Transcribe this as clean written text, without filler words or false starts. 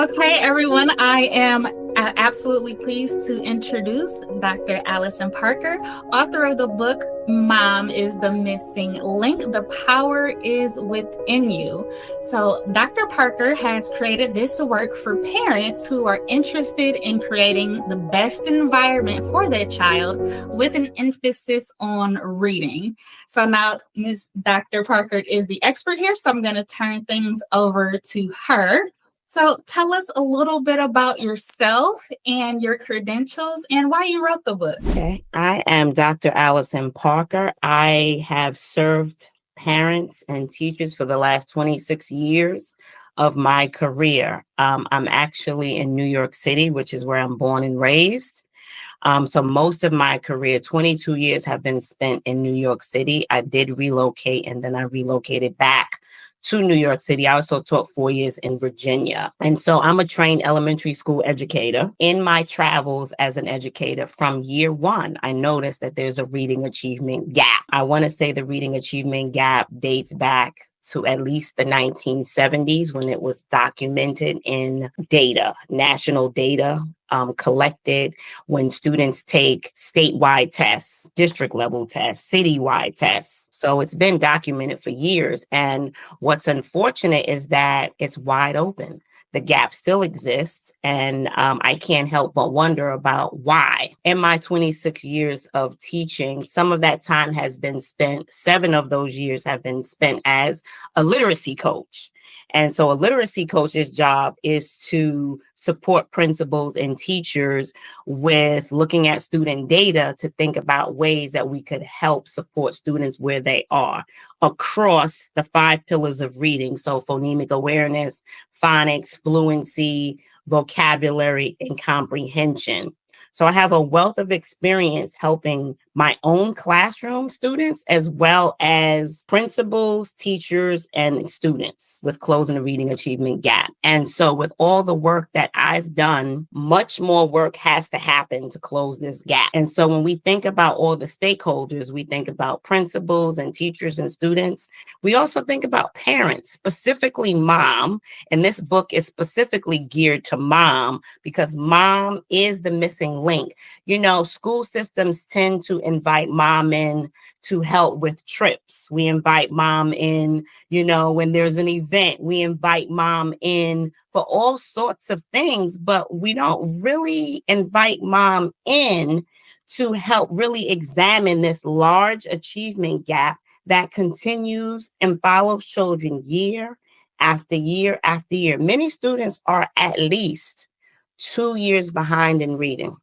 Okay, everyone, I am absolutely pleased to introduce Dr. Allison Parker, author of the book Mom is the Missing Link. The Power is Within You. So, Dr. Parker has created this work for parents who are interested in creating the best environment for their child with an emphasis on reading. So, now Ms. Dr. Parker is the expert here, so I'm going to turn things over to her. So tell us a little bit about yourself and your credentials and why you wrote the book. Okay, I am Dr. Allison Parker. I have served parents and teachers for the last 26 years of my career. I'm actually in New York City, which is where I'm born and raised. So most of my career, 22 years, have been spent in New York City. I did relocate and then I relocated back to New York City. I also taught 4 years in Virginia. And so I'm a trained elementary school educator. In my travels as an educator from year one, I noticed that there's a reading achievement gap. I want to say the reading achievement gap dates back to at least the 1970s when it was documented in data, national data collected when students take statewide tests, district level tests, citywide tests. So it's been documented for years. And what's unfortunate is that it's wide open. The gap still exists, and I can't help but wonder about why. In my 26 years of teaching, some of that time has been spent, 7 of those years have been spent as a literacy coach. And so a literacy coach's job is to support principals and teachers with looking at student data to think about ways that we could help support students where they are across the 5 pillars of reading. So phonemic awareness, phonics, fluency, vocabulary, and comprehension. So I have a wealth of experience helping my own classroom students as well as principals, teachers, and students with closing the reading achievement gap. And so with all the work that I've done, much more work has to happen to close this gap. And so when we think about all the stakeholders, we think about principals and teachers and students. We also think about parents, specifically mom. And this book is specifically geared to mom because mom is the missing link. You know, school systems tend to invite mom in to help with trips. We invite mom in, you know, when there's an event, we invite mom in for all sorts of things, but we don't really invite mom in to help really examine this large achievement gap that continues and follows children year after year after year. Many students are at least 2 years behind in reading.